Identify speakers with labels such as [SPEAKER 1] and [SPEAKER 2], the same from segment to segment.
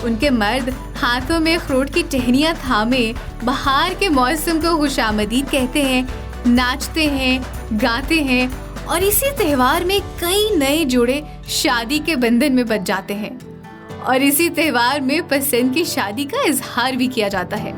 [SPEAKER 1] उनके मर्द हाथों में अखरोट की टहनियां थामे बहार के मौसम को खुशामदीद कहते हैं, नाचते हैं, गाते हैं और इसी त्योहार में कई नए जोड़े शादी के बंधन में बंध जाते हैं और इसी त्योहार में पसंद की शादी का इजहार भी किया जाता है।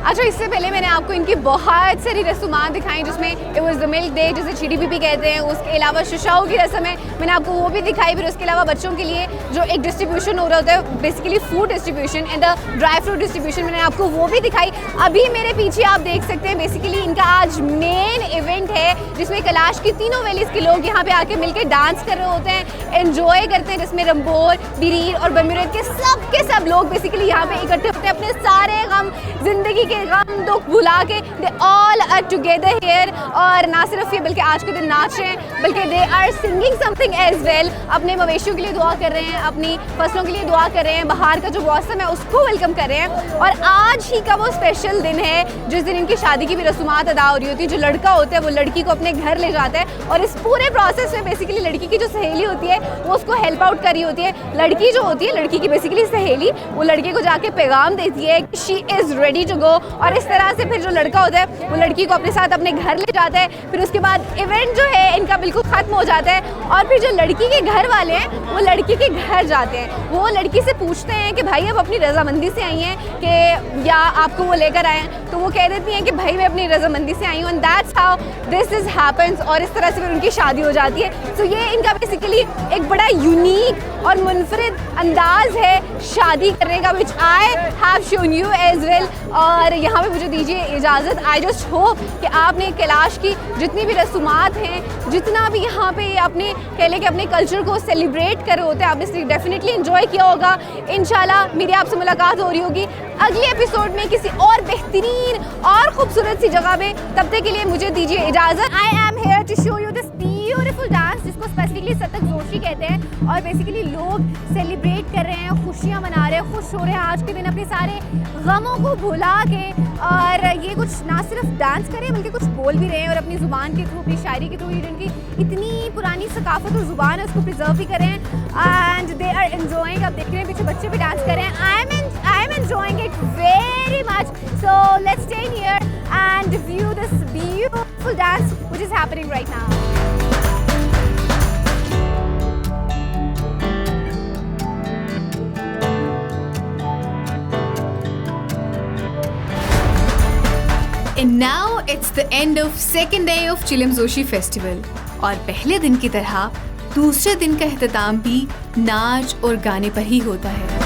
[SPEAKER 2] अच्छा, इससे पहले मैंने आपको इनकी बहुत सारी रस्मात दिखाई जिसमें it was the milk day जिसे चिड़ी बीबी कहते हैं, उसके अलावा शुशाओं की रस्म है, मैंने आपको वो भी दिखाई। फिर उसके अलावा बच्चों के लिए जो एक डिस्ट्रीब्यूशन हो रहा होता है, basically food distribution and the dry fruit distribution, मैंने आपको वो भी दिखाई। अभी मेरे पीछे आप देख सकते हैं बेसिकली इनका आज मेन इवेंट है जिसमें कैलाश की तीनों वैलीज के लोग यहाँ पे आके मिलकर डांस कर रहे होते हैं, एंजॉय करते हैं, जिसमें रंभोर, बिरीर और बमिरत के सब लोग बेसिकली यहाँ पे इकट्ठे होते हैं अपने सारे गम, जिंदगी के गम दुख भुला के। They all are together here और ना सिर्फ ये बल्कि आज के दिन नाच रहे हैं बल्कि they are singing something as well. अपने मवेशियों के लिए दुआ कर रहे हैं, अपनी फसलों के लिए दुआ कर रहे हैं, बाहर का जो मौसम है उसको वेलकम कर रहे हैं। और आज ही का वो स्पेशल दिन है जिस दिन इनकी शादी की भी रस्मात अदा हो रही होती है। जो लड़का होता है वो लड़की को अपने घर ले जाता है और इस पूरे प्रोसेस में बेसिकली लड़की की जो सहेली होती है वो उसको हेल्प आउट कर रही होती है। लड़की जो होती है, लड़की की बेसिकली सहेली, वो लड़के को जाके पैगाम देती है कि she is ready to go और इस तरह से फिर जो लड़का होता है वो लड़की को अपने साथ अपने घर ले जाता है। फिर उसके बाद इवेंट जो है इनका बिल्कुल ख़त्म हो जाता है और फिर जो लड़की के घर वाले हैं वो लड़की के घर जाते हैं। वो लड़की से पूछते हैं कि भाई आप अपनी रजामंदी से आई हैं कि या आपको वो लेकर आए हैं, तो वो कह देती हैं कि भाई मैं अपनी रजामंदी से आई हूँ and that's how this is happens. और इस तरह से फिर उनकी शादी हो जाती है। सो ये इनका बेसिकली एक बड़ा यूनिक और मुनफरिद अंदाज है शादी करने का, which I have shown you as well. और यहाँ पे मुझे दीजिए इजाज़त। आई जस्ट होप कि आपने कैलाश की जितनी भी रस्मात हैं, जितना भी यहाँ पे आपने कह लें कि अपने कल्चर को सेलिब्रेट कर रहे होते हैं, आपने डेफिनेटली एंजॉय किया होगा। इंशाल्लाह मेरी आपसे मुलाकात हो रही होगी अगले एपिसोड में किसी और बेहतरीन और खूबसूरत सी जगह पे। तब तक के लिए मुझे दीजिए इजाज़त। I am here to show you this beautiful dance जिसको स्पेसिफिकली सतक जोशी कहते हैं और बेसिकली लोग सेलिब्रेट कर रहे हैं, खुशियाँ मना रहे हैं, खुश हो रहे हैं आज के दिन अपने सारे गमों को भुला के। और ये कुछ ना सिर्फ डांस कर रहे हैं बल्कि कुछ बोल भी रहे हैं और अपनी ज़ुबान के थ्रू, अपनी शायरी के थ्रू, जिनकी इतनी पुरानी सकाफत और ज़ुबान है उसको प्रिजर्व भी कर रहे हैं एंड दे आर एंजॉइंग। अब देख रहे हैं पीछे बच्चे भी डांस कर रहे हैं। I am enjoying it very much. So let's stay here and view this beautiful dance which is happening right now.
[SPEAKER 1] And now it's the end of second day of Chilim Joshi Festival और पहले दिन की तरह दूसरे दिन का एहतमाम भी नाच और गाने पर ही होता है।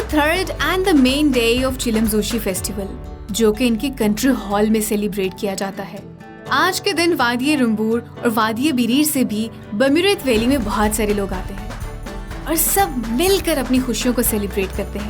[SPEAKER 1] Third and the main day of चिलम जोशी फेस्टिवल जो कि इनके कंट्री हॉल में सेलिब्रेट किया जाता है। आज के दिन वादिये रंबूर और वादिये बिरीर से भी बमिरत वैली में बहुत सारे लोग आते हैं और सब मिलकर अपनी खुशियों को सेलिब्रेट करते हैं।